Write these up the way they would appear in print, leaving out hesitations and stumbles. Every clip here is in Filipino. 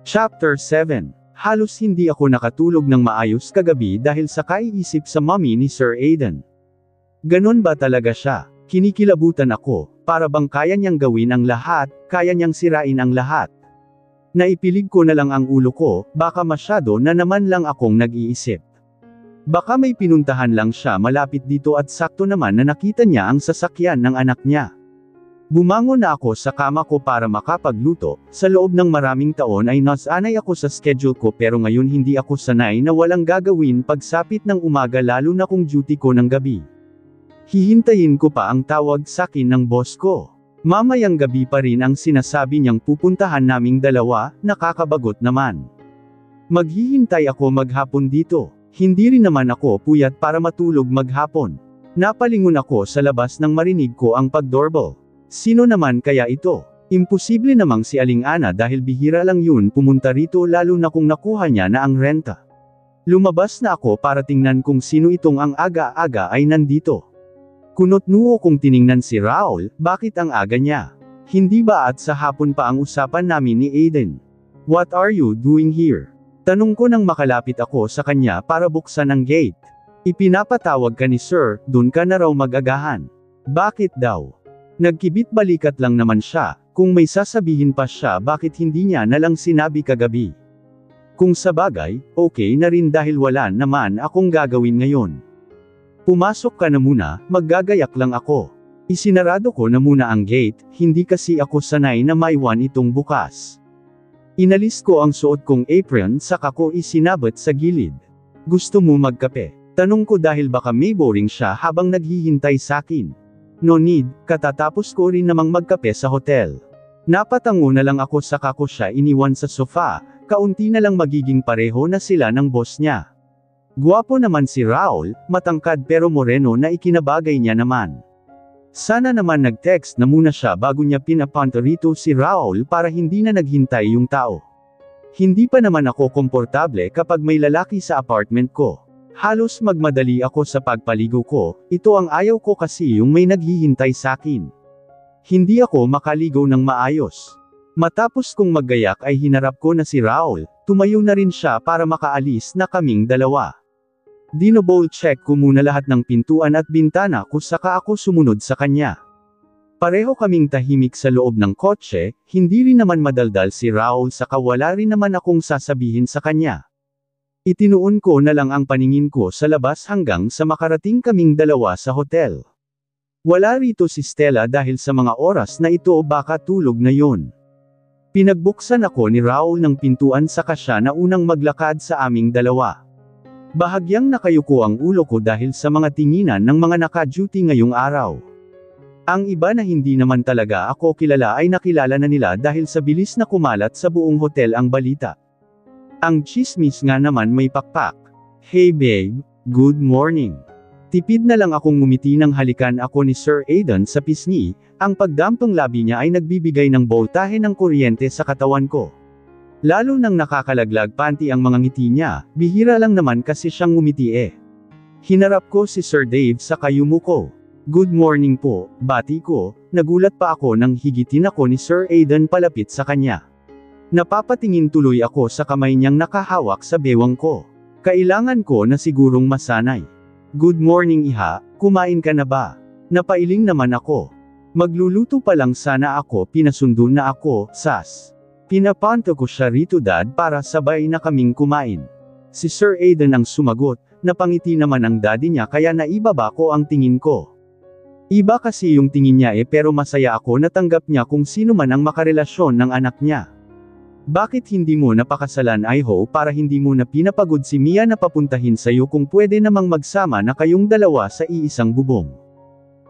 Chapter 7. Halos hindi ako nakatulog ng maayos kagabi dahil sa kaiisip sa mommy ni Sir Aidan. Ganon ba talaga siya? Kinikilabutan ako, para bang kaya niyang gawin ang lahat, kaya niyang sirain ang lahat. Naipilig ko na lang ang ulo ko, baka masyado na naman lang akong nag-iisip. Baka may pinuntahan lang siya malapit dito at sakto naman na nakita niya ang sasakyan ng anak niya. Bumangon na ako sa kama ko para makapagluto. Sa loob ng maraming taon ay nasanay ako sa schedule ko pero ngayon hindi ako sanay na walang gagawin pagsapit ng umaga lalo na kung duty ko ng gabi. Hihintayin ko pa ang tawag sakin ng boss ko. Mamayang gabi pa rin ang sinasabi niyang pupuntahan naming dalawa, nakakabagot naman. Maghihintay ako maghapon dito. Hindi rin naman ako puyat para matulog maghapon. Napalingon ako sa labas nang marinig ko ang pag-doorbell. Sino naman kaya ito? Imposible namang si Aling Ana dahil bihira lang yun pumunta rito lalo na kung nakuha niya na ang renta. Lumabas na ako para tingnan kung sino itong ang aga-aga ay nandito. Kunot-nuo kong tiningnan si Raul, bakit ang aga niya? Hindi ba at sa hapon pa ang usapan namin ni Aiden? What are you doing here? Tanong ko nang makalapit ako sa kanya para buksan ang gate. Ipinapatawag ka ni Sir, dun ka na raw mag-agahan. Bakit daw? Nagkibit balikat lang naman siya, kung may sasabihin pa siya bakit hindi niya nalang sinabi kagabi. Kung sabagay, okay na rin dahil wala naman akong gagawin ngayon. Pumasok ka na muna, maggagayak lang ako. Isinarado ko na muna ang gate, hindi kasi ako sanay na maiwan itong bukas. Inalis ko ang suot kong apron saka ko isinabot sa gilid. Gusto mo magkape? Tanong ko dahil baka may boring siya habang naghihintay sakin. No need, katatapos ko rin namang magkape sa hotel. Napatango na lang ako saka ko siya iniwan sa sofa, kaunti na lang magiging pareho na sila ng boss niya. Guwapo naman si Raul, matangkad pero moreno na ikinabagay niya naman. Sana naman nag-text na muna siya bago niya pinapunta rito si Raul para hindi na naghintay yung tao. Hindi pa naman ako komportable kapag may lalaki sa apartment ko. Halos magmadali ako sa pagpaligo ko, ito ang ayaw ko kasi yung may naghihintay sakin. Hindi ako makaligo ng maayos. Matapos kong maggayak ay hinarap ko na si Raul, tumayo na rin siya para makaalis na kaming dalawa. Dinoble check ko muna lahat ng pintuan at bintana ko saka ako sumunod sa kanya. Pareho kaming tahimik sa loob ng kotse, hindi rin naman madaldal si Raul saka wala rin naman akong sasabihin sa kanya. Itinuon ko na lang ang paningin ko sa labas hanggang sa makarating kaming dalawa sa hotel. Wala rito si Stella dahil sa mga oras na ito baka tulog na yon. Pinagbuksan ako ni Raul ng pintuan saka siya na unang maglakad sa aming dalawa. Bahagyang nakayuko ang ulo ko dahil sa mga tinginan ng mga naka-duty ngayong araw. Ang iba na hindi naman talaga ako kilala ay nakilala na nila dahil sa bilis na kumalat sa buong hotel ang balita. Ang chismis nga naman may pakpak. Hey babe, good morning. Tipid na lang akong ngumiti nang halikan ako ni Sir Aidan sa pisngi, ang pagdampang labi niya ay nagbibigay ng boltahe ng kuryente sa katawan ko. Lalo nang nakakalaglag panti ang mga ngiti niya, bihira lang naman kasi siyang ngumiti eh. Hinarap ko si Sir Dave sa kayumo ko. Good morning po, bati ko, nagulat pa ako nang higitin ako ni Sir Aidan palapit sa kanya. Napapatingin tuloy ako sa kamay niyang nakahawak sa bewang ko. Kailangan ko na sigurong masanay. Good morning iha, kumain ka na ba? Napailing naman ako. Magluluto pa lang sana ako, pinasundo na ako, sas. Pinapunta ko siya rito dad para sabay na kaming kumain. Si Sir Aidan ang sumagot, napangiti naman ang daddy niya kaya naibaba ko ang tingin ko. Iba kasi yung tingin niya pero masaya ako natanggap niya kung sino man ang makarelasyon ng anak niya. Bakit hindi mo napakasalan Iho para hindi mo na pinapagod si Mia na papuntahin sa'yo kung pwede namang magsama na kayong dalawa sa iisang bubong?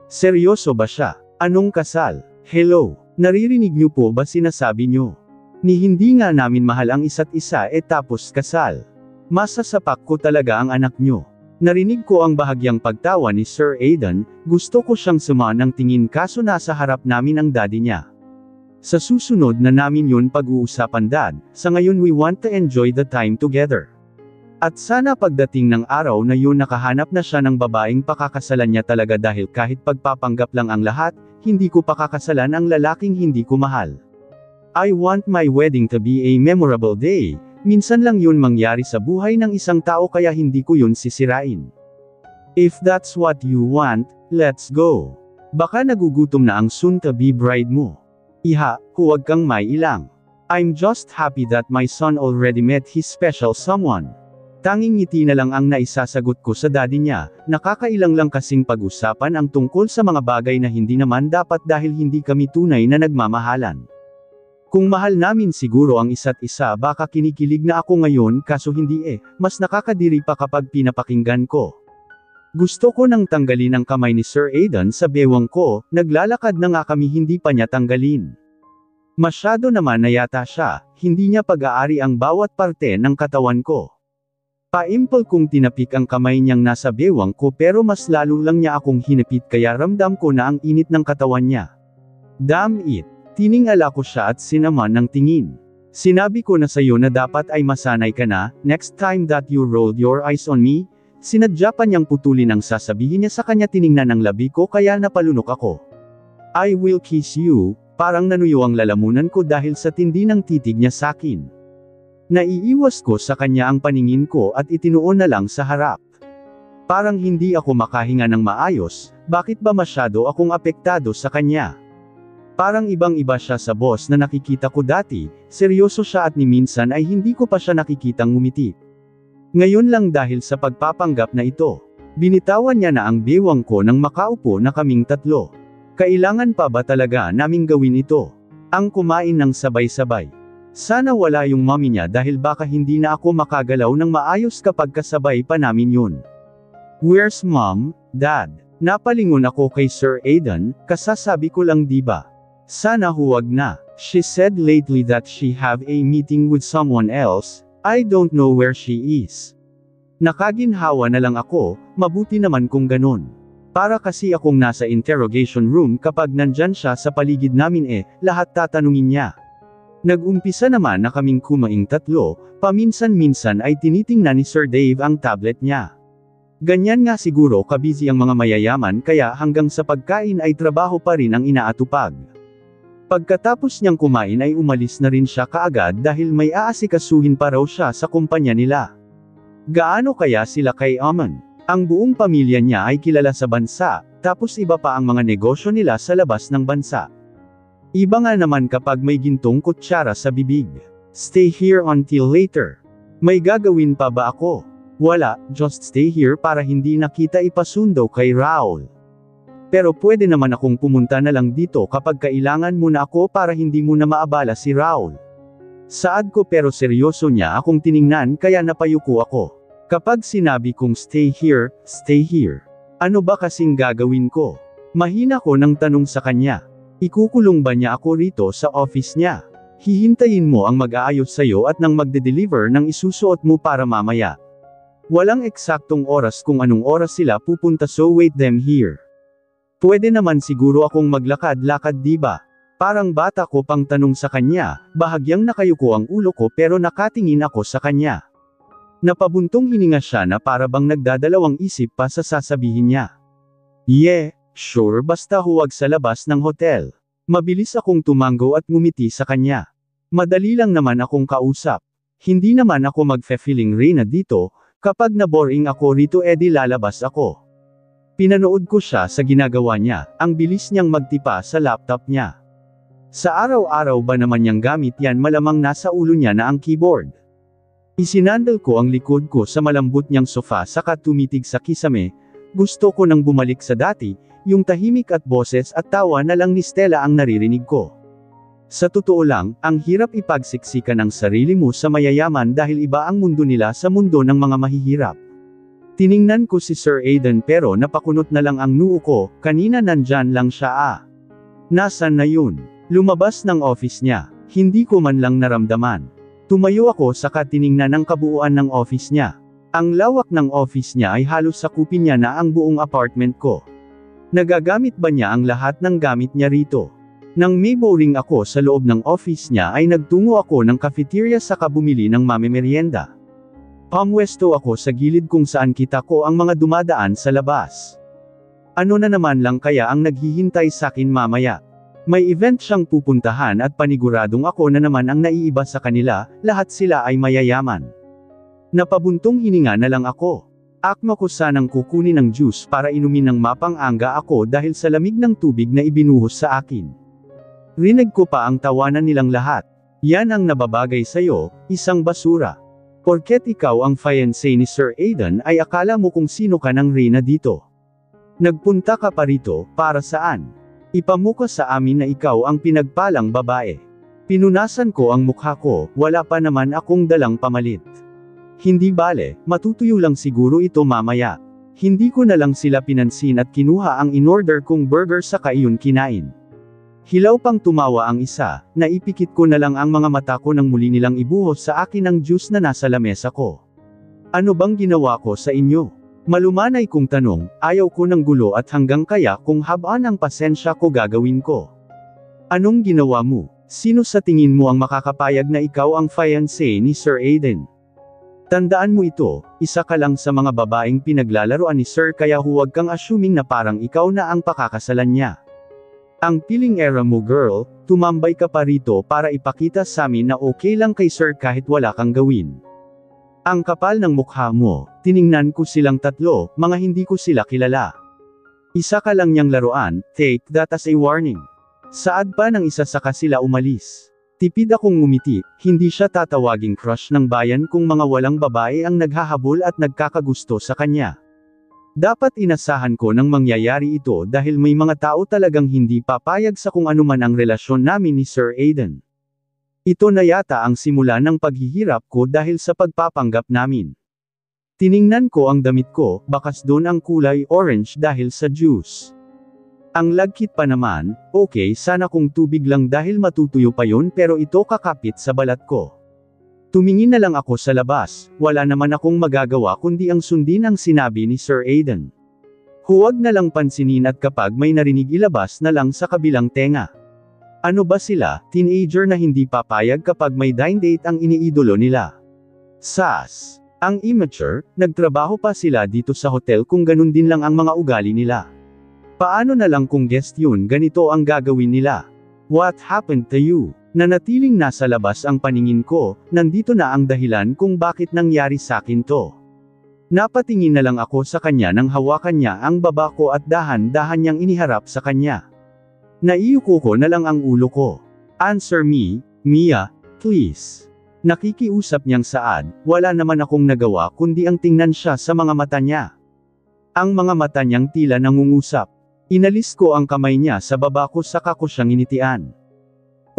Seryoso ba siya? Anong kasal? Hello, naririnig niyo po ba sinasabi niyo? Ni hindi nga namin mahal ang isa't isa tapos kasal. Masasapak ko talaga ang anak niyo. Narinig ko ang bahagyang pagtawa ni Sir Aidan, gusto ko siyang sumaan ng tingin kaso nasa harap namin ang daddy niya. Sa susunod na namin yun pag-uusapan dad, sa ngayon we want to enjoy the time together. At sana pagdating ng araw na yun nakahanap na siya ng babaeng pakakasalan niya talaga dahil kahit pagpapanggap lang ang lahat, hindi ko pakakasalan ang lalaking hindi ko mahal. I want my wedding to be a memorable day. Minsan lang yun mangyari sa buhay ng isang tao kaya hindi ko yun sisirain. If that's what you want, let's go. Baka nagugutom na ang soon-to-be bride mo. Iha, huwag kang may ilang. I'm just happy that my son already met his special someone. Tanging ngiti na lang ang naisasagot ko sa daddy niya, nakakailang lang kasing pag-usapan ang tungkol sa mga bagay na hindi naman dapat dahil hindi kami tunay na nagmamahalan. Kung mahal namin siguro ang isa't isa baka kinikilig na ako ngayon kaso hindi mas nakakadiri pa kapag pinapakinggan ko. Gusto ko nang tanggalin ang kamay ni Sir Aidan sa bewang ko, naglalakad na nga kami hindi pa niya tanggalin. Masyado naman na yata siya, hindi niya pag-aari ang bawat parte ng katawan ko. Paimpol kong tinapik ang kamay niyang nasa bewang ko pero mas lalo lang niya akong hinapit kaya ramdam ko na ang init ng katawan niya. Damn it! Tiningala ko siya at sinaman ng tingin. Sinabi ko na sa'yo na dapat ay masanay ka na, next time that you rolled your eyes on me. Sinadya pa niyang putulin ang sasabihin niya sa kanya tiningnan ang labi ko kaya napalunok ako. I will kiss you, parang nanuyo ang lalamunan ko dahil sa tindi ng titig niya sakin. Naiiwas ko sa kanya ang paningin ko at itinuon na lang sa harap. Parang hindi ako makahinga ng maayos, bakit ba masyado akong apektado sa kanya? Parang ibang-iba siya sa boss na nakikita ko dati, seryoso siya at ni minsan ay hindi ko pa siya nakikitang ngumiti. Ngayon lang dahil sa pagpapanggap na ito. Binitawan niya na ang bewang ko nang makaupo na kaming tatlo. Kailangan pa ba talaga naming gawin ito? Ang kumain ng sabay-sabay. Sana wala yung mommy niya dahil baka hindi na ako makagalaw ng maayos kapag kasabay pa namin yun. Where's mom, dad? Napalingon ako kay Sir Aidan, kasasabi ko lang diba? Sana huwag na. She said lately that she have a meeting with someone else. I don't know where she is. Nakaginhawa na lang ako, mabuti naman kung ganun. Para kasi akong nasa interrogation room kapag nandyan siya sa paligid namin lahat tatanungin niya. Nag-umpisa naman na kaming kumaing tatlo, paminsan-minsan ay tinitingnan ni Sir Dave ang tablet niya. Ganyan nga siguro kabisi ang mga mayayaman kaya hanggang sa pagkain ay trabaho pa rin ang inaatupag. Pagkatapos niyang kumain ay umalis na rin siya kaagad dahil may aasikasuhin pa raw siya sa kumpanya nila. Gaano kaya sila kay Amon? Ang buong pamilya niya ay kilala sa bansa, tapos iba pa ang mga negosyo nila sa labas ng bansa. Iba nga naman kapag may gintong kutsara sa bibig. Stay here until later. May gagawin pa ba ako? Wala, just stay here para hindi na kita ipasundo kay Raul. Pero pwede naman akong pumunta na lang dito kapag kailangan mo na ako para hindi mo na maabala si Raul. Saad ko pero seryoso niya akong tiningnan kaya napayuko ako. Kapag sinabi kong stay here, ano ba kasing gagawin ko? Mahina ko ng tanong sa kanya. Ikukulong ba niya ako rito sa office niya? Hihintayin mo ang mag-aayos sa'yo at nang magde-deliver ng isusuot mo para mamaya. Walang eksaktong oras kung anong oras sila pupunta so wait them here. Pwede naman siguro akong maglakad-lakad diba? Parang bata ko pang tanong sa kanya, bahagyang nakayuko ang ulo ko pero nakatingin ako sa kanya. Napabuntong hininga siya na para bang nagdadalawang isip pa sa sasabihin niya. Yeah, sure basta huwag sa labas ng hotel. Mabilis akong tumango at ngumiti sa kanya. Madali lang naman akong kausap. Hindi naman ako magfe-feeling Reyna dito, kapag na-boring ako rito edi lalabas ako. Pinanood ko siya sa ginagawa niya, ang bilis niyang magtipa sa laptop niya. Sa araw-araw ba naman niyang gamit yan malamang nasa ulo niya na ang keyboard. Isinandal ko ang likod ko sa malambot niyang sofa saka tumitig sa kisame, gusto ko nang bumalik sa dati, yung tahimik at boses at tawa na lang ni Stella ang naririnig ko. Sa totoo lang, ang hirap ipagsiksikan ang sarili mo sa mayayaman dahil iba ang mundo nila sa mundo ng mga mahihirap. Tiningnan ko si Sir Aidan pero napakunot na lang ang noo ko, kanina nandyan lang siya Nasaan na yun? Lumabas ng office niya, hindi ko man lang naramdaman. Tumayo ako saka tiningnan ang kabuuan ng office niya. Ang lawak ng office niya ay halos sakupin niya na ang buong apartment ko. Nagagamit ba niya ang lahat ng gamit niya rito? Nang may boring ako sa loob ng office niya ay nagtungo ako ng cafeteria saka bumili ng mamemerienda. Pamwesto ako sa gilid kung saan kita ko ang mga dumadaan sa labas. Ano na naman lang kaya ang naghihintay sakin mamaya? May event siyang pupuntahan at paniguradong ako na naman ang naiiba sa kanila, lahat sila ay mayayaman. Napabuntong hininga na lang ako. Akma ko sanang kukunin ng juice para inumin ng mapang-anga ako dahil sa lamig ng tubig na ibinuhos sa akin. Rinig ko pa ang tawanan nilang lahat. Yan ang nababagay sa'yo, isang basura. Porket ikaw ang fiancé ni Sir Aidan ay akala mo kung sino ka ng reyna dito. Nagpunta ka pa rito, para saan? Ipamuka sa amin na ikaw ang pinagpalang babae. Pinunasan ko ang mukha ko, wala pa naman akong dalang pamalit. Hindi bale, matutuyo lang siguro ito mamaya. Hindi ko na lang sila pinansin at kinuha ang in-order kong burger saka iyon kinain. Hilaw pang tumawa ang isa, naipikit ko na lang ang mga mata ko nang muli nilang ibuhos sa akin ang juice na nasa lamesa ko. Ano bang ginawa ko sa inyo? Malumanay kong tanong, ayaw ko ng gulo at hanggang kaya kung habaan ang pasensya ko gagawin ko. Anong ginawa mo? Sino sa tingin mo ang makakapayag na ikaw ang fiancé ni Sir Aidan? Tandaan mo ito, isa ka lang sa mga babaeng pinaglalaroan ni Sir kaya huwag kang assuming na parang ikaw na ang pakakasalan niya. Ang piling era mo girl, tumambay ka pa rito para ipakita sa amin na okay lang kay Sir kahit wala kang gawin. Ang kapal ng mukha mo, tiningnan ko silang tatlo, mga hindi ko sila kilala. Isa ka lang niyang laruan, take that as a warning. Saad pa ng isa saka sila umalis. Tipid akong ngumiti, hindi siya tatawaging crush ng bayan kung mga walang babae ang naghahabol at nagkakagusto sa kanya. Dapat inasahan ko nang mangyayari ito dahil may mga tao talagang hindi papayag sa kung anuman ang relasyon namin ni Sir Aidan. Ito na yata ang simula ng paghihirap ko dahil sa pagpapanggap namin. Tiningnan ko ang damit ko, bakas doon ang kulay orange dahil sa juice. Ang lagkit pa naman, okay sana kung tubig lang dahil matutuyo pa yun pero ito kakapit sa balat ko. Tumingin na lang ako sa labas, wala naman akong magagawa kundi ang sundin ang sinabi ni Sir Aidan. Huwag na lang pansinin at kapag may narinig ilabas na lang sa kabilang tenga. Ano ba sila, teenager na hindi papayag kapag may dine date ang iniidolo nila? Sas! Ang immature, nagtrabaho pa sila dito sa hotel kung ganun din lang ang mga ugali nila. Paano na lang kung guest yun ganito ang gagawin nila? What happened to you? Nanatiling nasa labas ang paningin ko, nandito na ang dahilan kung bakit nangyari sakin to. Napatingin na lang ako sa kanya nang hawakan niya ang baba ko at dahan-dahan niyang iniharap sa kanya. Naiuko ko na lang ang ulo ko. Answer me, Mia, please. Nakikiusap niyang saad, wala naman akong nagawa kundi ang tingnan siya sa mga mata niya. Ang mga mata niyang tila nangungusap. Inalis ko ang kamay niya sa baba ko saka ko siyang initian.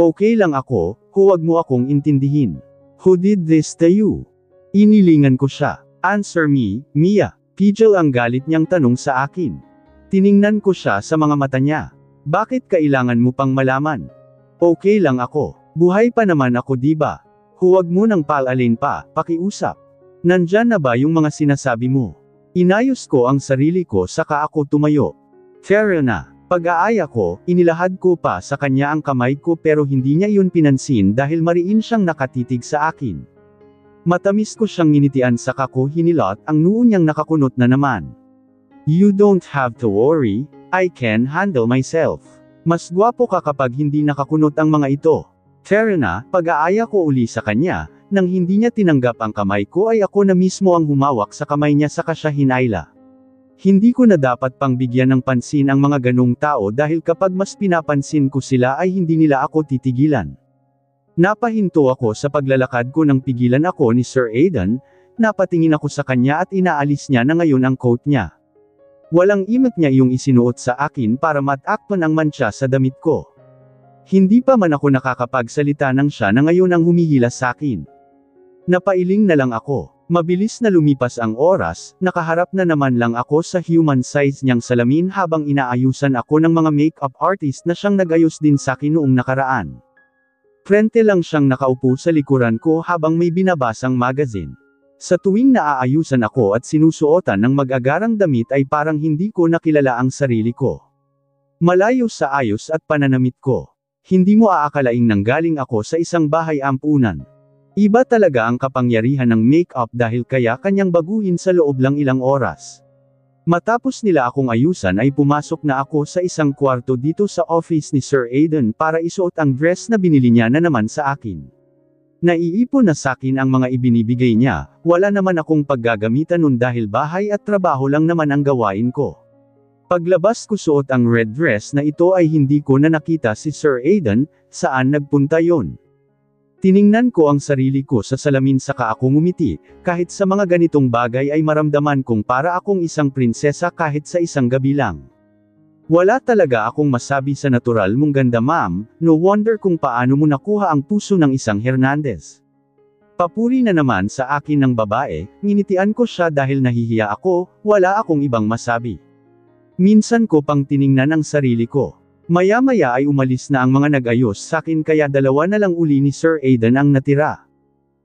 Okay lang ako, huwag mo akong intindihin. Who did this to you? Inilingan ko siya. Answer me, Mia. Pigil ang galit niyang tanong sa akin. Tiningnan ko siya sa mga mata niya. Bakit kailangan mo pang malaman? Okay lang ako. Buhay pa naman ako diba? Huwag mo nang palalin pa, pakiusap. Nandyan na ba yung mga sinasabi mo? Inayos ko ang sarili ko saka ako tumayo. Fair na. Pag-aaya ko, inilahad ko pa sa kanya ang kamay ko pero hindi niya yun pinansin dahil mariin siyang nakatitig sa akin. Matamis ko siyang nginitian saka ko hinilot ang noo niyang nakakunot na naman. You don't have to worry. I can handle myself. Mas gwapo ka kapag hindi nakakunot ang mga ito. Fair na, pag-aaya ko uli sa kanya, nang hindi niya tinanggap ang kamay ko ay ako na mismo ang humawak sa kamay niya saka siya hinayla. Hindi ko na dapat pang bigyan ng pansin ang mga ganong tao dahil kapag mas pinapansin ko sila ay hindi nila ako titigilan. Napahinto ako sa paglalakad ko nang pigilan ako ni Sir Aidan, napatingin ako sa kanya at inaalis niya na ngayon ang coat niya. Walang imik niya iyong isinuot sa akin para matakpan ang mantsa sa damit ko. Hindi pa man ako nakakapagsalita nang siya na ngayon ang humihila sa akin. Napailing na lang ako. Mabilis na lumipas ang oras, nakaharap na naman lang ako sa human size niyang salamin habang inaayusan ako ng mga makeup artist na siyang nagayos din sa akin noong nakaraan. Frente lang siyang nakaupo sa likuran ko habang may binabasang magazine. Sa tuwing naaayusan ako at sinusuotan ng mag-agarang damit ay parang hindi ko nakilala ang sarili ko. Malayo sa ayos at pananamit ko. Hindi mo aakalaing nanggaling ako sa isang bahay ampunan. Iba talaga ang kapangyarihan ng make-up dahil kaya kanyang baguhin sa loob lang ilang oras. Matapos nila akong ayusan ay pumasok na ako sa isang kwarto dito sa office ni Sir Aiden para isuot ang dress na binili niya na naman sa akin. Naiipon na sakin ang mga ibinibigay niya, wala naman akong paggagamitan nun dahil bahay at trabaho lang naman ang gawain ko. Paglabas ko suot ang red dress na ito ay hindi ko na nakita si Sir Aiden, saan nagpunta yon. Tiningnan ko ang sarili ko sa salamin saka ako ngumiti, kahit sa mga ganitong bagay ay maramdaman kong para akong isang prinsesa kahit sa isang gabi lang. Wala talaga akong masabi sa natural mong ganda ma'am, no wonder kung paano mo nakuha ang puso ng isang Hernandez. Papuri na naman sa akin ng babae, nginitian ko siya dahil nahihiya ako, wala akong ibang masabi. Minsan ko pang tiningnan ang sarili ko. Maya-maya ay umalis na ang mga nag-ayos sakin kaya dalawa na lang uli ni Sir Aiden ang natira.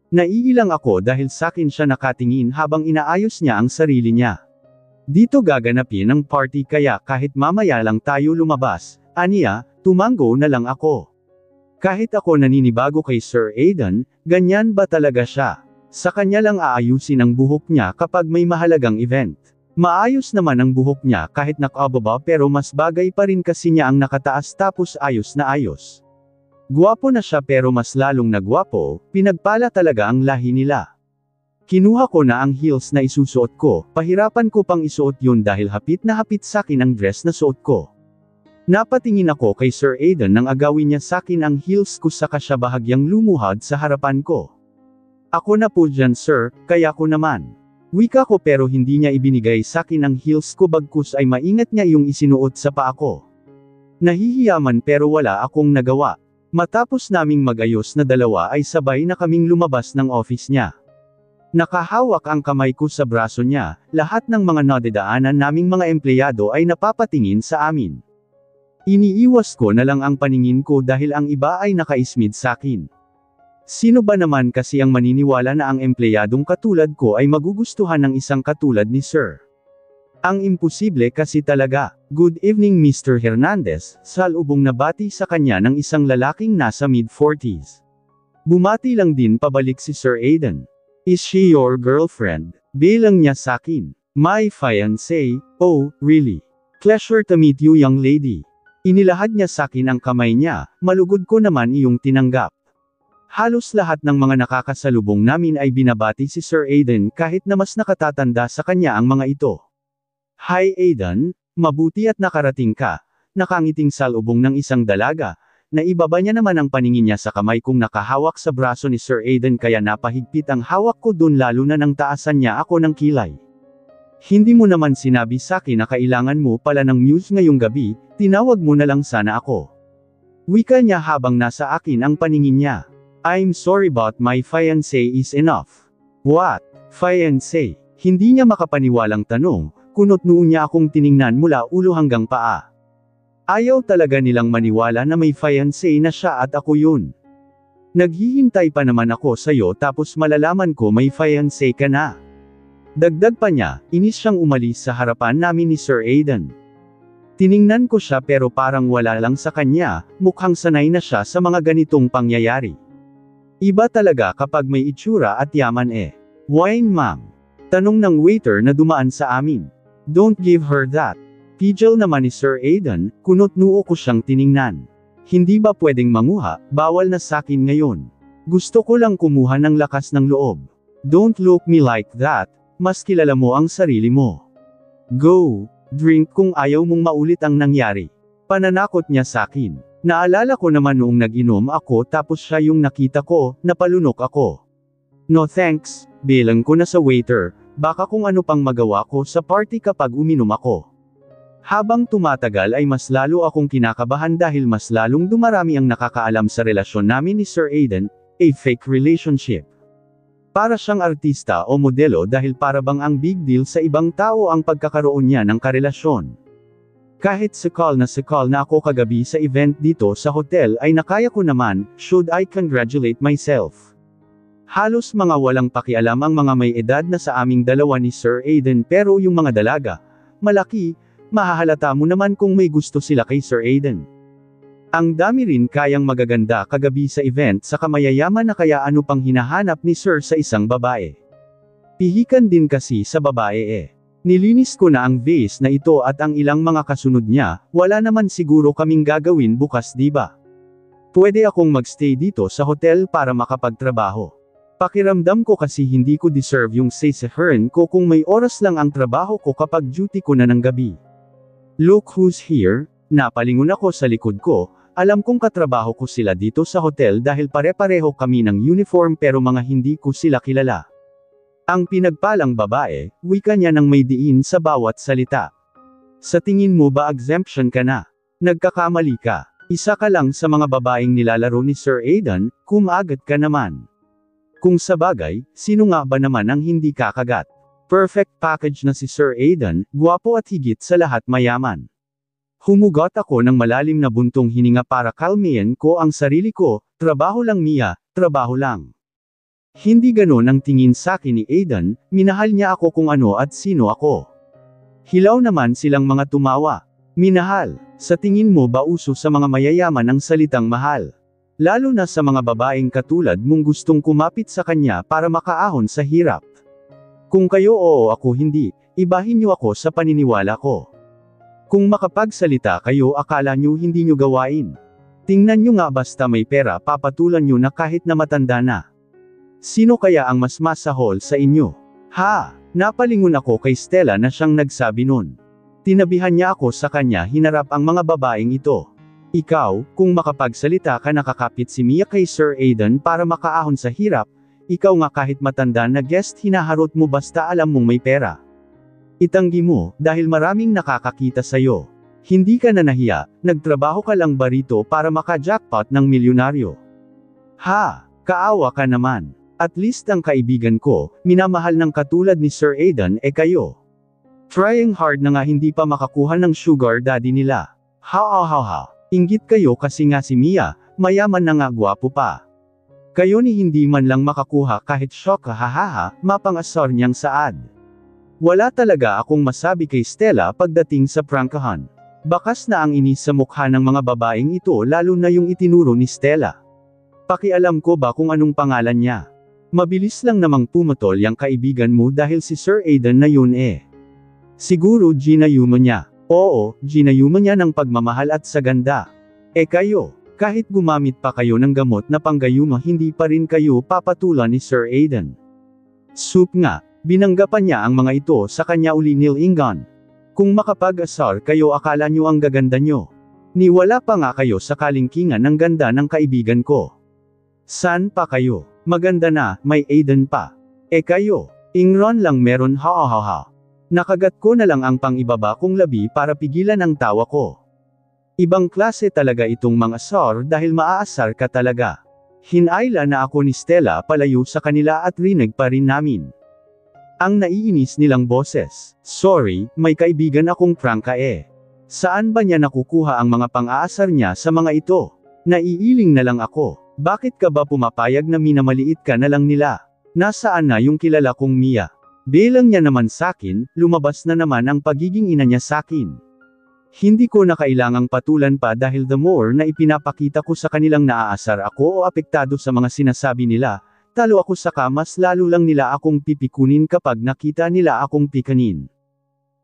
Naiilang ako dahil sakin siya nakatingin habang inaayos niya ang sarili niya. Dito gaganapin ang party kaya kahit mamaya lang tayo lumabas, aniya, tumanggo na lang ako. Kahit ako naninibago kay Sir Aiden, ganyan ba talaga siya? Sa kanya lang aayusin ang buhok niya kapag may mahalagang event. Maayos naman ang buhok niya kahit nakababa pero mas bagay pa rin kasi niya ang nakataas tapos ayos na ayos. Gwapo na siya pero mas lalong nagwapo, pinagpala talaga ang lahi nila. Kinuha ko na ang heels na isusuot ko, pahirapan ko pang isuot yun dahil hapit na hapit sakin ang dress na suot ko. Napatingin ako kay Sir Aiden nang agawin niya sakin ang heels ko saka siya bahagyang lumuhad sa harapan ko. Ako na po dyan sir, kaya ko naman. Wika ko pero hindi niya ibinigay sakin ang heels ko bagkus ay maingat niya yung isinuot sa paa ko. Nahihiyaman pero wala akong nagawa. Matapos naming mag-ayos na dalawa ay sabay na kaming lumabas ng office niya. Nakahawak ang kamay ko sa braso niya, lahat ng mga nadadaanan naming mga empleyado ay napapatingin sa amin. Iniiwas ko na lang ang paningin ko dahil ang iba ay nakaismid sakin. Sino ba naman kasi ang maniniwala na ang empleyadong katulad ko ay magugustuhan ng isang katulad ni Sir? Ang imposible kasi talaga. Good evening Mr. Hernandez, salubong na bati sa kanya ng isang lalaking nasa mid-40s. Bumati lang din pabalik si Sir Aiden. Is she your girlfriend? Bilang niya sakin. My fiancé, oh, really? Pleasure to meet you young lady. Inilahad niya sakin ang kamay niya, malugod ko naman iyong tinanggap. Halos lahat ng mga nakakasalubong namin ay binabati si Sir Aiden kahit na mas nakatatanda sa kanya ang mga ito. Hi Aiden, mabuti at nakarating ka, nakangiting salubong ng isang dalaga, na ibaba niya naman ang paningin niya sa kamay kong nakahawak sa braso ni Sir Aiden kaya napahigpit ang hawak ko dun lalo na nang taasan niya ako ng kilay. Hindi mo naman sinabi sakin na kailangan mo pala ng muse ngayong gabi, tinawag mo na lang sana ako. Wika niya habang nasa akin ang paningin niya. I'm sorry but my fiancé is enough. What? Fiancé? Hindi niya makapaniwalang tanong, kunot noon niya akong tiningnan mula ulo hanggang paa. Ayaw talaga nilang maniwala na may fiancé na siya at ako yun. Naghihintay pa naman ako sa'yo tapos malalaman ko may fiancé ka na. Dagdag pa niya, inis siyang umalis sa harapan namin ni Sir Aiden. Tiningnan ko siya pero parang wala lang sa kanya, mukhang sanay na siya sa mga ganitong pangyayari. Iba talaga kapag may itsura at yaman eh. Wine ma'am? Tanong ng waiter na dumaan sa amin. Don't give her that. Pijal naman ni Sir Aiden, kunot noo ko siyang tiningnan. Hindi ba pwedeng manguha, bawal na sakin ngayon. Gusto ko lang kumuha ng lakas ng loob. Don't look me like that, mas kilala mo ang sarili mo. Go, drink kung ayaw mong maulit ang nangyari. Pananakot niya sakin. Naalala ko naman noong nag-inom ako tapos siya yung nakita ko, napalunok ako. No thanks, bilang ko na sa waiter, baka kung ano pang magawa ko sa party kapag uminom ako. Habang tumatagal ay mas lalo akong kinakabahan dahil mas lalong dumarami ang nakakaalam sa relasyon namin ni Sir Aiden, a fake relationship. Para siyang artista o modelo dahil para bang ang big deal sa ibang tao ang pagkakaroon niya ng karelasyon. Kahit sakal na ako kagabi sa event dito sa hotel ay nakaya ko naman, should I congratulate myself. Halos mga walang pakialam ang mga may edad na sa aming dalawa ni Sir Aiden pero yung mga dalaga, malaki, mahahalata mo naman kung may gusto sila kay Sir Aiden. Ang dami rin kayang magaganda kagabi sa event sa kamayayaman na kaya ano pang hinahanap ni Sir sa isang babae. Pihikan din kasi sa babae eh. Nilinis ko na ang vase na ito at ang ilang mga kasunod niya, wala naman siguro kaming gagawin bukas di ba? Pwede akong magstay dito sa hotel para makapagtrabaho. Pakiramdam ko kasi hindi ko deserve yung sasahuran ko kung may oras lang ang trabaho ko kapag duty ko na ng gabi. Look who's here, napalingon ako sa likod ko, alam kong katrabaho ko sila dito sa hotel dahil pare-pareho kami ng uniform pero mga hindi ko sila kilala. Ang pinagpalang babae, wika niya ng may diin sa bawat salita. Sa tingin mo ba exemption ka na? Nagkakamali ka. Isa ka lang sa mga babaeng nilalaro ni Sir Aidan, kumagat ka naman. Kung sabagay, sino nga ba naman ang hindi kakagat? Perfect package na si Sir Aidan, gwapo at higit sa lahat mayaman. Humugot ako ng malalim na buntong hininga para kalmihin ko ang sarili ko, trabaho lang Mia, trabaho lang. Hindi ganon ang tingin sa akin ni Aidan, minahal niya ako kung ano at sino ako. Hilaw naman silang mga tumawa. Minahal, sa tingin mo ba uso sa mga mayayaman ang salitang mahal? Lalo na sa mga babaeng katulad mong gustong kumapit sa kanya para makaahon sa hirap. Kung kayo oo ako hindi, ibahin niyo ako sa paniniwala ko. Kung makapagsalita kayo akala niyo hindi niyo gawain. Tingnan niyo nga basta may pera papatulan niyo na kahit na matanda na. Sino kaya ang mas masahol sa inyo? Ha! Napalingon ako kay Stella na siyang nagsabi nun. Tinabihan niya ako sa kanya hinarap ang mga babaeng ito. Ikaw, kung makapagsalita ka nakakapit si Mia kay Sir Aidan para makaahon sa hirap, ikaw nga kahit matanda na guest hinaharot mo basta alam mong may pera. Itanggi mo, dahil maraming nakakakita sa'yo. Hindi ka na nahiya, nagtrabaho ka lang ba rito para maka-jackpot ng milyonaryo? Ha! Kaawa ka naman. At least ang kaibigan ko, minamahal ng katulad ni Sir Aidan kayo. Trying hard na nga hindi pa makakuha ng sugar daddy nila. Ha. Inggit kayo kasi nga si Mia, mayaman na nga gwapo pa. Kayo ni hindi man lang makakuha kahit shock hahaha, mapangasar niyang saad. Wala talaga akong masabi kay Stella pagdating sa prangkahan. Bakas na ang inis sa mukha ng mga babaeng ito lalo na yung itinuro ni Stella. Pakialam ko ba kung anong pangalan niya? Mabilis lang namang pumatol yang kaibigan mo dahil si Sir Aidan na yun Siguro ginayuma niya. Oo, ginayuma niya ng pagmamahal at sa ganda. Kayo, kahit gumamit pa kayo ng gamot na panggayuma hindi pa rin kayo papatulan ni Sir Aidan. Soup nga, binangga pa niya ang mga ito sa kanya uli nilingan. Kung makapag-asar kayo akala niyo ang gaganda niyo. Niwala pa nga kayo sa kalingkingan ng ganda ng kaibigan ko. San pa kayo? Maganda na, may Aidan pa. Kayo, ingron lang meron ha. Nakagat ko na lang ang pang-ibaba kong labi para pigilan ang tawa ko. Ibang klase talaga itong mga sar dahil maaasar ka talaga. Hinayla na ako ni Stella palayo sa kanila at rinig pa rin namin. Ang naiinis nilang boses. Sorry, may kaibigan akong prangka Saan ba niya nakukuha ang mga pang-aasar niya sa mga ito? Naiiling na lang ako. Bakit ka ba pumapayag na minamaliit ka na lang nila? Nasaan na yung kilala kong Mia? Bilang niya naman sakin, lumabas na naman ang pagiging ina niya sakin. Hindi ko na kailangang patulan pa dahil the more na ipinapakita ko sa kanilang naaasar ako o apektado sa mga sinasabi nila, talo ako sa mas lalo lang nila akong pipikunin kapag nakita nila akong pikanin.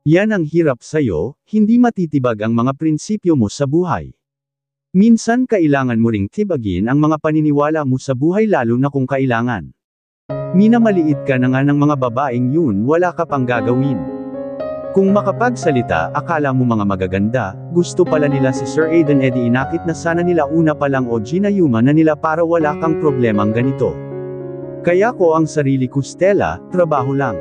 Yan ang hirap sa'yo, hindi matitibag ang mga prinsipyo mo sa buhay. Minsan kailangan mo ring tibagin ang mga paniniwala mo sa buhay lalo na kung kailangan. Minamaliit ka na nga ng mga babaeng yun wala ka pang gagawin. Kung makapagsalita akala mo mga magaganda, gusto pala nila si Sir Aidan inakit na sana nila una pa lang o ginayuma na nila para wala kang problemang ganito. Kaya ko ang sarili ko Stella, trabaho lang.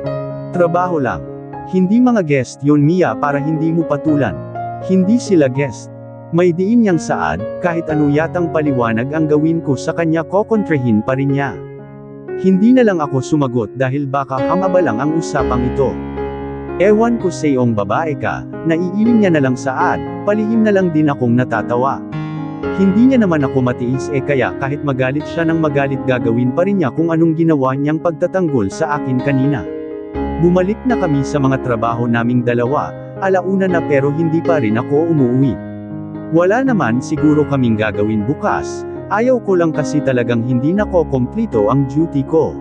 Trabaho lang. Hindi mga guest yun Mia para hindi mo patulan. Hindi sila guest. May diin niyang saad, kahit ano yatang paliwanag ang gawin ko sa kanya kokontrahin pa rin niya. Hindi na lang ako sumagot dahil baka hamaba lang ang usapang ito. Ewan ko sa iyong babae ka, naiiling niya na lang saad, palihim na lang din akong natatawa. Hindi niya naman ako matiis kaya kahit magalit siya ng magalit gagawin pa rin niya kung anong ginawa niyang pagtatanggol sa akin kanina. Bumalik na kami sa mga trabaho naming dalawa, alauna na pero hindi pa rin ako umuwi. Wala naman siguro kaming gagawin bukas, ayaw ko lang kasi talagang hindi nakokomplito ang duty ko.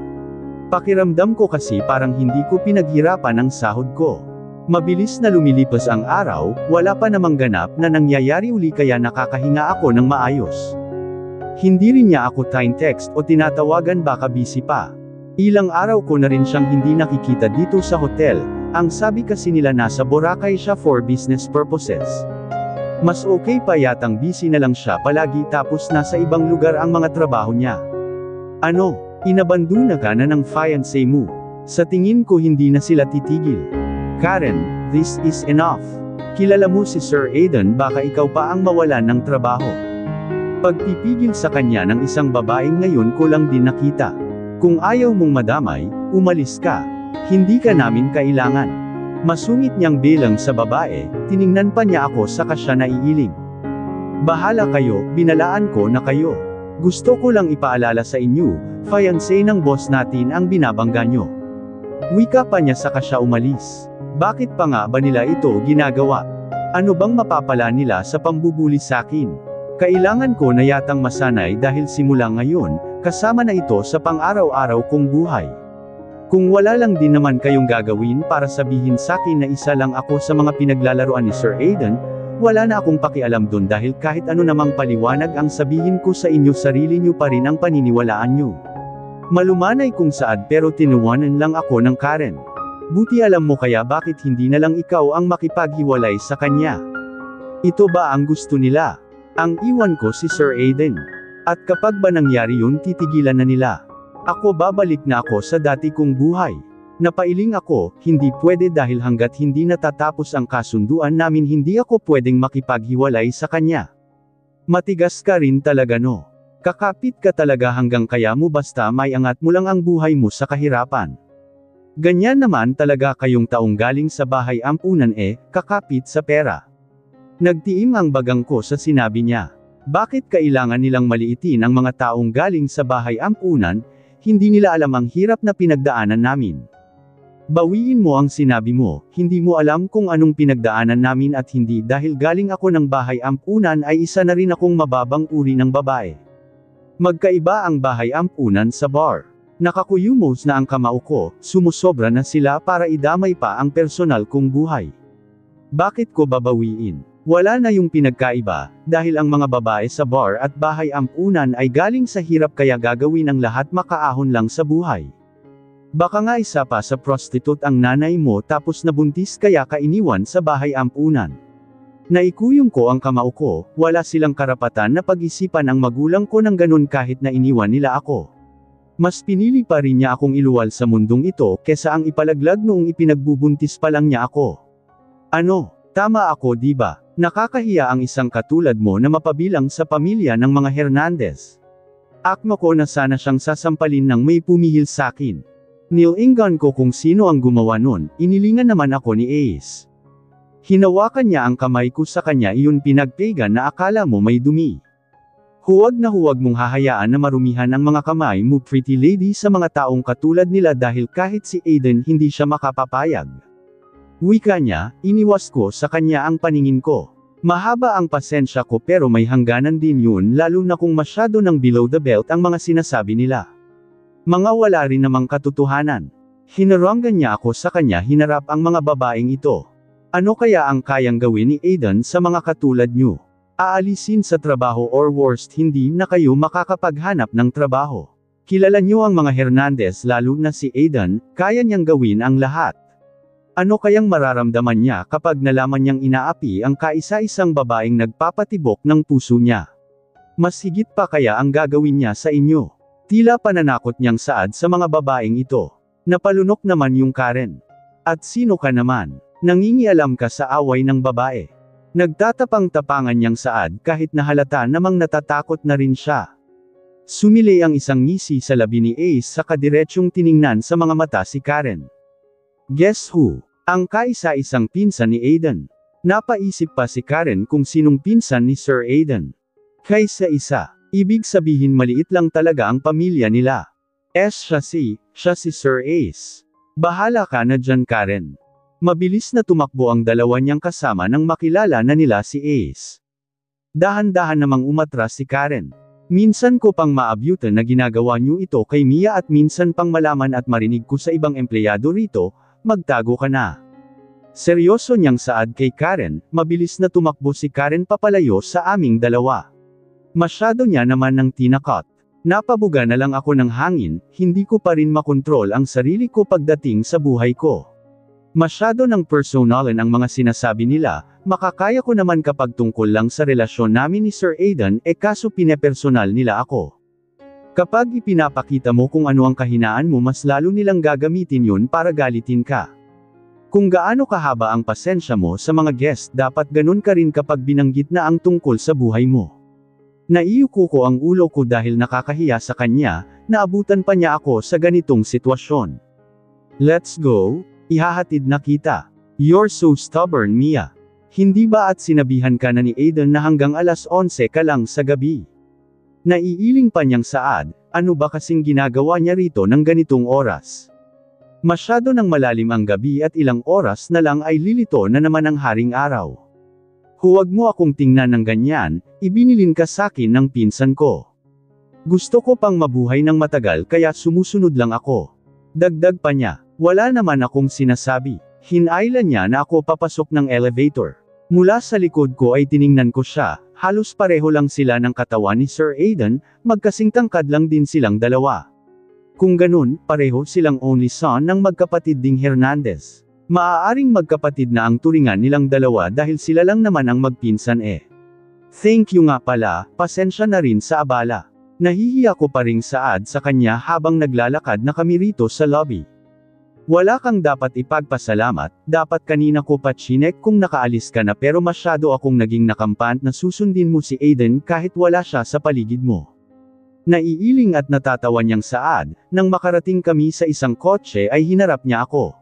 Pakiramdam ko kasi parang hindi ko pinaghirapan ang sahod ko. Mabilis na lumilipas ang araw, wala pa namang ganap na nangyayari uli kaya nakakahinga ako ng maayos. Hindi rin niya ako text o tinatawagan baka busy pa. Ilang araw ko na rin siyang hindi nakikita dito sa hotel, ang sabi kasi nila nasa Boracay siya for business purposes. Mas okay pa yatang busy na lang siya palagi tapos nasa ibang lugar ang mga trabaho niya. Ano, inabandona ka na ng fiancé mo? Sa tingin ko hindi na sila titigil. Karen, this is enough. Kilala mo si Sir Aidan baka ikaw pa ang mawalan ng trabaho. Pagpipigil sa kanya ng isang babaeng ngayon ko lang din nakita. Kung ayaw mong madamay, umalis ka. Hindi ka namin kailangan. Masungit niyang bilang sa babae, tiningnan pa niya ako saka siya naiiling. Bahala kayo, binalaan ko na kayo. Gusto ko lang ipaalala sa inyo, fiancé ng boss natin ang binabangga nyo. Wika pa niya saka siya umalis. Bakit pa nga ba nila ito ginagawa? Ano bang mapapala nila sa pambubuli sakin? Kailangan ko na yatang masanay dahil simula ngayon, kasama na ito sa pang-araw-araw kong buhay. Kung wala lang din naman kayong gagawin para sabihin sakin na isa lang ako sa mga pinaglalaroan ni Sir Aidan, wala na akong pakialam dun dahil kahit ano namang paliwanag ang sabihin ko sa inyo sarili nyo pa rin ang paniniwalaan nyo. Malumanay kung saad pero tinuwanan lang ako ng Karen. Buti alam mo kaya bakit hindi na lang ikaw ang makipaghiwalay sa kanya. Ito ba ang gusto nila? Ang iwan ko si Sir Aidan. At kapag ba nangyari yun titigilan na nila. Ako babalik na ako sa dati kong buhay. Napailing ako, hindi pwede dahil hanggat hindi natatapos ang kasunduan namin hindi ako pwedeng makipaghiwalay sa kanya. Matigas ka rin talaga no. Kakapit ka talaga hanggang kaya mo basta may angat mo lang ang buhay mo sa kahirapan. Ganyan naman talaga kayong taong galing sa bahay ampunan kakapit sa pera. Nagtiim ang bagang ko sa sinabi niya. Bakit kailangan nilang maliitin ang mga taong galing sa bahay ampunan, hindi nila alam ang hirap na pinagdaanan namin. Bawiin mo ang sinabi mo, hindi mo alam kung anong pinagdaanan namin at hindi dahil galing ako ng bahay ampunan ay isa na rin akong mababang uri ng babae. Magkaiba ang bahay ampunan sa bar. Nakakuyumos na ang kamao ko, sumusobra na sila para idamay pa ang personal kong buhay. Bakit ko babawiin? Wala na yung pinagkaiba, dahil ang mga babae sa bar at bahay ampunan ay galing sa hirap kaya gagawin ang lahat makaahon lang sa buhay. Baka nga isa pa sa prostitute ang nanay mo tapos nabuntis kaya ka iniwan sa bahay ampunan. Naikuyong ko ang kamao ko, wala silang karapatan na pag-isipan ang magulang ko ng ganun kahit na iniwan nila ako. Mas pinili pa rin niya akong iluwal sa mundong ito kesa ang ipalaglag noong ipinagbubuntis pa lang niya ako. Ano, tama ako di ba? Nakakahiya ang isang katulad mo na mapabilang sa pamilya ng mga Hernandez. Akma ko na sana siyang sasampalin ng may pumihil sakin. Nilingan ko kung sino ang gumawa nun, inilingan naman ako ni Ace. Hinawakan niya ang kamay ko sa kanya iyon pinagpegan na akala mo may dumi. Huwag na huwag mong hahayaan na marumihan ang mga kamay mo pretty lady sa mga taong katulad nila dahil kahit si Aidan hindi siya makapapayag. Wika niya, iniwas ko sa kanya ang paningin ko. Mahaba ang pasensya ko pero may hangganan din yun lalo na kung masyado ng below the belt ang mga sinasabi nila. Mga wala rin namang katotohanan. Hinaranggan niya ako sa kanya hinarap ang mga babaeng ito. Ano kaya ang kayang gawin ni Aidan sa mga katulad niyo? Aalisin sa trabaho or worst hindi na kayo makakapaghanap ng trabaho. Kilala niyo ang mga Hernandez lalo na si Aidan, kaya niyang gawin ang lahat. Ano kayang mararamdaman niya kapag nalaman niyang inaapi ang kaisa-isang babaeng nagpapatibok ng puso niya? Mas higit pa kaya ang gagawin niya sa inyo? Tila pananakot niyang saad sa mga babaeng ito. Napalunok naman yung Karen. At sino ka naman? Nangingialam ka sa away ng babae. Nagtatapang-tapangan niyang saad kahit na halata namang natatakot na rin siya. Sumili ang isang ngisi sa labi ni Ace sa kadiretsyong tiningnan sa mga mata si Karen. Guess who? Ang kaisa-isang pinsan ni Aidan. Napaisip pa si Karen kung sinong pinsan ni Sir Aidan. Kaysa-isa, ibig sabihin maliit lang talaga ang pamilya nila. Siya si Sir Ace. Bahala ka na dyan Karen. Mabilis na tumakbo ang dalawa niyang kasama nang makilala na nila si Ace. Dahan-dahan namang umatras si Karen. Minsan ko pang maabyutan na ginagawa niyo ito kay Mia at minsan pang malaman at marinig ko sa ibang empleyado rito, magtago ka na. Seryoso niyang saad kay Karen, mabilis na tumakbo si Karen papalayo sa aming dalawa. Masyado niya naman ng tinakot. Napabuga na lang ako ng hangin, hindi ko pa rin makontrol ang sarili ko pagdating sa buhay ko. Masyado ng personalan ang mga sinasabi nila, makakaya ko naman kapag tungkol lang sa relasyon namin ni Sir Aidan kaso pinepersonal nila ako. Kapag ipinapakita mo kung ano ang kahinaan mo mas lalo nilang gagamitin yun para galitin ka. Kung gaano kahaba ang pasensya mo sa mga guest dapat ganun ka rin kapag binanggit na ang tungkol sa buhay mo. Naiuko ko ang ulo ko dahil nakakahiya sa kanya, naabutan pa niya ako sa ganitong sitwasyon. Let's go, ihahatid na kita. You're so stubborn Mia. Hindi ba at sinabihan ka na ni Aidan na hanggang alas 11 ka lang sa gabi? Naiiling pa niyang saad, ano ba kasing ginagawa niya rito ng ganitong oras? Masyado nang malalim ang gabi at ilang oras na lang ay lilito na naman ang haring araw. Huwag mo akong tingnan ng ganyan, ibinilin ka sakin ng pinsan ko. Gusto ko pang mabuhay ng matagal kaya sumusunod lang ako. Dagdag pa niya, wala naman akong sinasabi. Hinailan niya na ako papasok ng elevator. Mula sa likod ko ay tiningnan ko siya, halos pareho lang sila ng katawan ni Sir Aidan, magkasing tangkad lang din silang dalawa. Kung ganun, pareho silang only son ng magkapatid ding Hernandez. Maaaring magkapatid na ang turingan nilang dalawa dahil sila lang naman ang magpinsan Thank you nga pala, pasensya na rin sa abala. Nahihiya ko pa ring saad sa kanya habang naglalakad na kami rito sa lobby. Wala kang dapat ipagpasalamat, dapat kanina ko pa chinek kung nakaalis ka na pero masyado akong naging nakampant na susundin mo si Aidan kahit wala siya sa paligid mo. Naiiling at natatawa niyang saad, nang makarating kami sa isang kotse ay hinarap niya ako.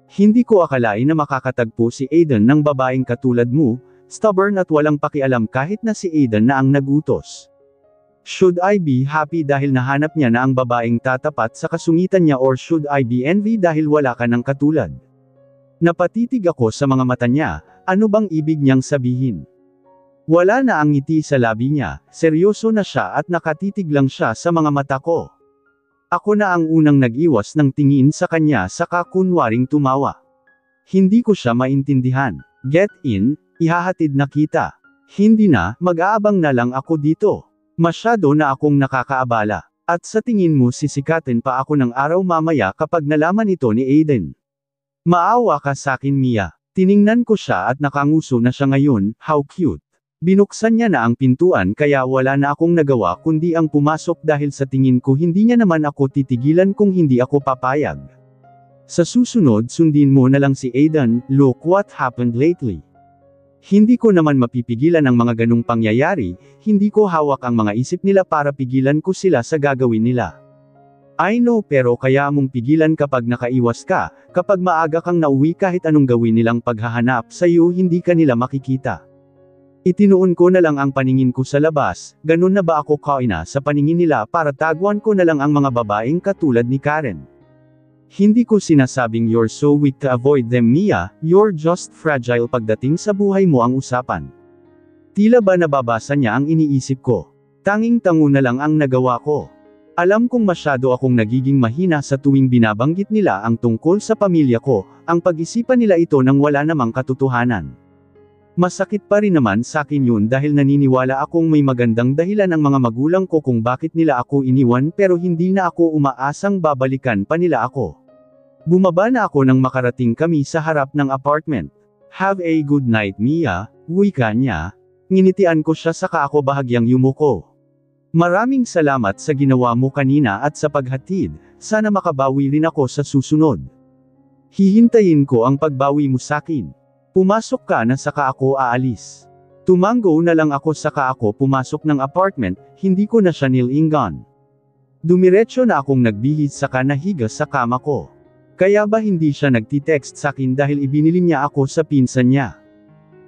Hindi ko akalain na makakatagpo si Aidan ng babaeng katulad mo, stubborn at walang pakialam kahit na si Aidan na ang nagutos. Should I be happy dahil nahanap niya na ang babaeng tatapat sa kasungitan niya or should I be envy dahil wala ka ng katulad? Napatitig ako sa mga mata niya, ano bang ibig niyang sabihin? Wala na ang ngiti sa labi niya, seryoso na siya at nakatitig lang siya sa mga mata ko. Ako na ang unang nag-iwas ng tingin sa kanya saka kunwaring tumawa. Hindi ko siya maintindihan. Get in, ihahatid na kita. Hindi na, mag-aabang na lang ako dito. Masyado na akong nakakaabala. At sa tingin mo sisikatin pa ako ng araw mamaya kapag nalaman ito ni Aidan. Maawa ka sakin Mia. Tiningnan ko siya at nakanguso na siya ngayon, how cute. Binuksan niya na ang pintuan kaya wala na akong nagawa kundi ang pumasok dahil sa tingin ko hindi niya naman ako titigilan kung hindi ako papayag. Sa susunod sundin mo na lang si Aidan, look what happened lately. Hindi ko naman mapipigilan ang mga ganung pangyayari, hindi ko hawak ang mga isip nila para pigilan ko sila sa gagawin nila. I know pero kaya mong pigilan kapag nakaiwas ka, kapag maaga kang nauwi kahit anong gawin nilang paghahanap sa iyo hindi ka nila makikita. Itinuon ko na lang ang paningin ko sa labas, ganun na ba ako kaina sa paningin nila para taguan ko na lang ang mga babaeng katulad ni Karen. Hindi ko sinasabing you're so weak to avoid them Mia, you're just fragile pagdating sa buhay mo ang usapan. Tila ba nababasa niya ang iniisip ko? Tanging tango na lang ang nagawa ko. Alam kong masyado akong nagiging mahina sa tuwing binabanggit nila ang tungkol sa pamilya ko, ang pag-isipan nila ito nang wala namang katotohanan. Masakit pa rin naman sakin yun dahil naniniwala akong may magandang dahilan ang mga magulang ko kung bakit nila ako iniwan pero hindi na ako umaasang babalikan pa nila ako. Bumaba na ako nang makarating kami sa harap ng apartment. Have a good night Mia, wika niya. Nginitian ko siya saka ako bahagyang yumuko. Maraming salamat sa ginawa mo kanina at sa paghatid, sana makabawi rin ako sa susunod. Hihintayin ko ang pagbawi mo sakin. Pumasok ka na saka ako aalis. Tumango na lang ako saka ako pumasok ng apartment, hindi ko na siya nilingan. Dumiretso na akong nagbihis saka nahiga sa kama ko. Kaya ba hindi siya nagtitext sakin dahil ibinili niya ako sa pinsan niya?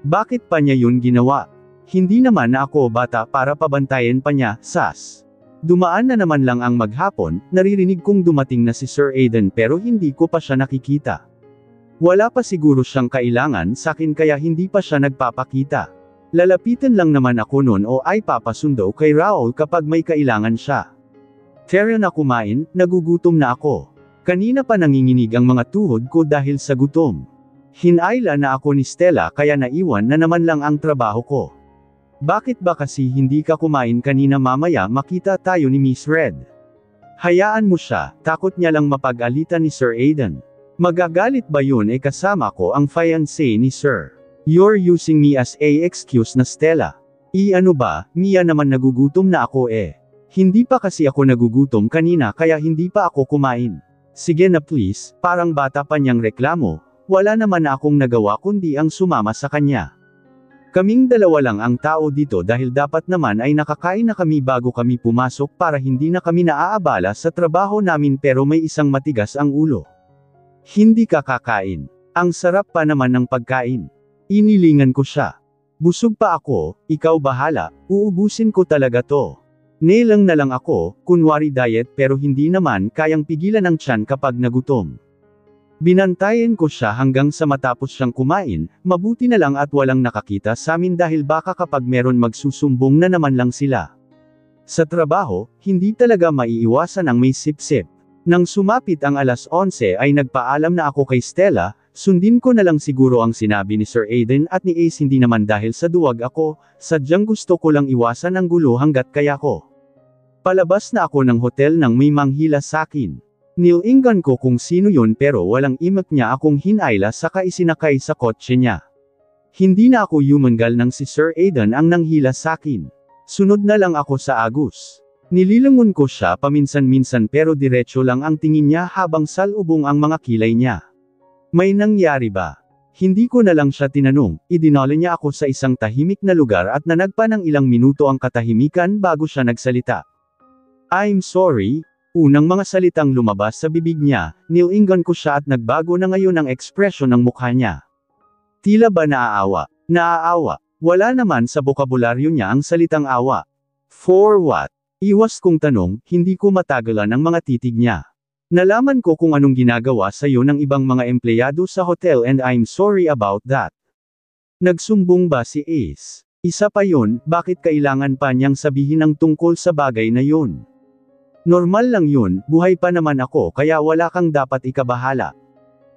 Bakit pa niya yun ginawa? Hindi naman na ako bata para pabantayan pa niya, sas. Dumaan na naman lang ang maghapon, naririnig kong dumating na si Sir Aidan pero hindi ko pa siya nakikita. Wala pa siguro siyang kailangan sakin kaya hindi pa siya nagpapakita. Lalapitan lang naman ako noon o ay papasundo kay Raul kapag may kailangan siya. Tara na kumain, nagugutom na ako. Kanina pa nanginginig ang mga tuhod ko dahil sa gutom. Hinayla na ako ni Stella kaya naiwan na naman lang ang trabaho ko. Bakit ba kasi hindi ka kumain kanina, mamaya makita tayo ni Miss Red? Hayaan mo siya, takot niya lang mapag-alitan ni Sir Aidan. Magagalit ba yun kasama ko ang fiancé ni Sir? You're using me as a excuse na, Stella. Ano ba, Mia, naman nagugutom na ako Hindi pa kasi ako nagugutom kanina kaya hindi pa ako kumain. Sige na please, parang bata pa niyang reklamo, wala naman na akong nagawa kundi ang sumama sa kanya. Kaming dalawa lang ang tao dito dahil dapat naman ay nakakain na kami bago kami pumasok para hindi na kami naaabala sa trabaho namin, pero may isang matigas ang ulo. Hindi ka kakain. Ang sarap pa naman ng pagkain. Inilingan ko siya. Busog pa ako, ikaw bahala, uubusin ko talaga to. Nelang na lang ako, kunwari diet, pero hindi naman kayang pigilan ang tiyan kapag nagutom. Binantayan ko siya hanggang sa matapos siyang kumain, mabuti na lang at walang nakakita sa amin dahil baka kapag meron magsusumbong na naman lang sila. Sa trabaho, hindi talaga maiiwasan ang may sip-sip. Nang sumapit ang 11:00 ay nagpaalam na ako kay Stella, sundin ko na lang siguro ang sinabi ni Sir Aidan at ni Ace, hindi naman dahil sa duwag ako, sadyang gusto ko lang iwasan ang gulo hanggat kaya ko. Palabas na ako ng hotel nang may manghila sakin. Nilingan ko kung sino yun pero walang imak niya akong hinayla saka isinakay sa kotse niya. Hindi na ako yumangal nang si Sir Aidan ang nanghila sakin. Sunod na lang ako sa Agus. Nililangon ko siya paminsan-minsan pero diretso lang ang tingin niya habang salubong ang mga kilay niya. May nangyari ba? Hindi ko na lang siya tinanong, idinala niya ako sa isang tahimik na lugar at nanagpa ng ilang minuto ang katahimikan bago siya nagsalita. I'm sorry. Unang mga salitang lumabas sa bibig niya, nilingan ko siya at nagbago na ngayon ang ekspresyon ng mukha niya. Tila ba naaawa? Naaawa. Wala naman sa bokabularyo niya ang salitang awa. For what? Iwas kong tanong, hindi ko matagalan ang mga titig niya. Nalaman ko kung anong ginagawa sa iyo ng ibang mga empleyado sa hotel and I'm sorry about that. Nagsumbong ba si Ace? Isa pa yun, bakit kailangan pa niyang sabihin ang tungkol sa bagay na yun? Normal lang yun, buhay pa naman ako kaya wala kang dapat ikabahala.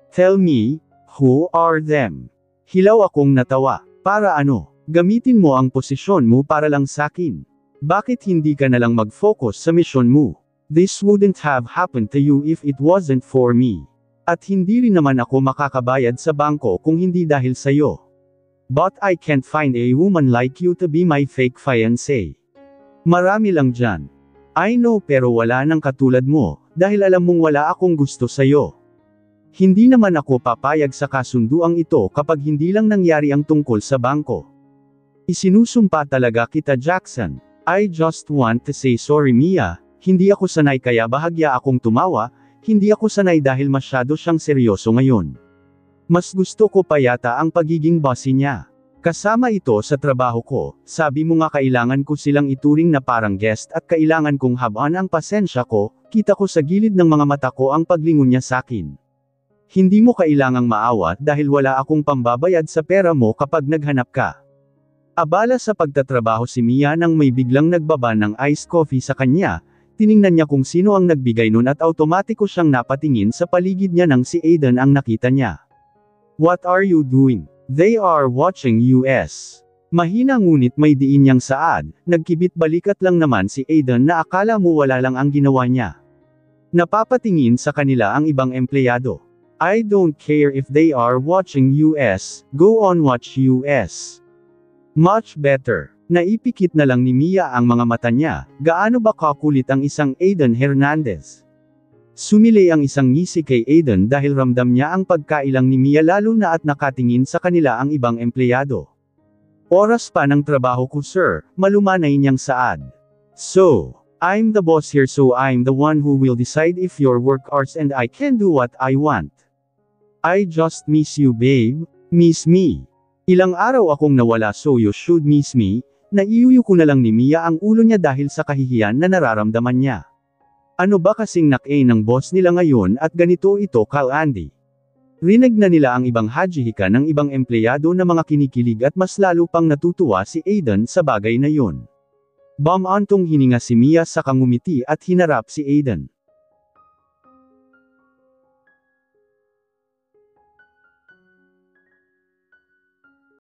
Tell me, who are them? Hilaw akong natawa. Para ano? Gamitin mo ang posisyon mo para lang sakin. Bakit hindi ka na lang mag-focus sa misyon mo? This wouldn't have happened to you if it wasn't for me. At hindi rin naman ako makakabayad sa bangko kung hindi dahil sa'yo. But I can't find a woman like you to be my fake fiancé. Marami lang dyan. I know, pero wala nang katulad mo, dahil alam mong wala akong gusto sa'yo. Hindi naman ako papayag sa kasunduang ito kapag hindi lang nangyari ang tungkol sa bangko. Isinusumpa talaga kita, Jackson. I just want to say sorry, Mia, hindi ako sanay kaya bahagya akong tumawa, hindi ako sanay dahil masyado siyang seryoso ngayon. Mas gusto ko pa yata ang pagiging bossy niya. Kasama ito sa trabaho ko, sabi mo nga kailangan ko silang ituring na parang guest at kailangan kong habaan ang pasensya ko, kita ko sa gilid ng mga mata ko ang paglingon niya sakin. Hindi mo kailangang maawa dahil wala akong pambabayad sa pera mo kapag naghanap ka. Abala sa pagtatrabaho si Mia nang may biglang nagbaba ng iced coffee sa kanya, tiningnan niya kung sino ang nagbigay nun at automatiko siyang napatingin sa paligid niya nang si Aidan ang nakita niya. What are you doing? They are watching us. Mahina ngunit may diin niyang saad, nagkibit balikat lang naman si Aidan na akala mo wala lang ang ginawa niya. Napapatingin sa kanila ang ibang empleyado. I don't care if they are watching us, go on watch us. Much better. Naipikit na lang ni Mia ang mga mata niya, gaano ba kakulit ang isang Aidan Hernandez. Sumilay ang isang ngisi kay Aidan dahil ramdam niya ang pagkailang ni Mia lalo na at nakatingin sa kanila ang ibang empleyado. Oras pa ng trabaho ko, sir, malumanay niyang saad. So, I'm the boss here, so I'm the one who will decide if your work hours and I can do what I want. I just miss you, babe. Miss me. Ilang araw akong nawala, so you should miss me. Naiuyo ko na lang ni Mia ang ulo niya dahil sa kahihiyan na nararamdaman niya. Ano ba kasing nak-a ng boss nila ngayon at ganito ito, Kal Andy. Rinig na nila ang ibang hajihika ng ibang empleyado na mga kinikilig at mas lalo pang natutuwa si Aidan sa bagay na yun. Bumantong hininga si Mia sa kangumiti at hinarap si Aidan.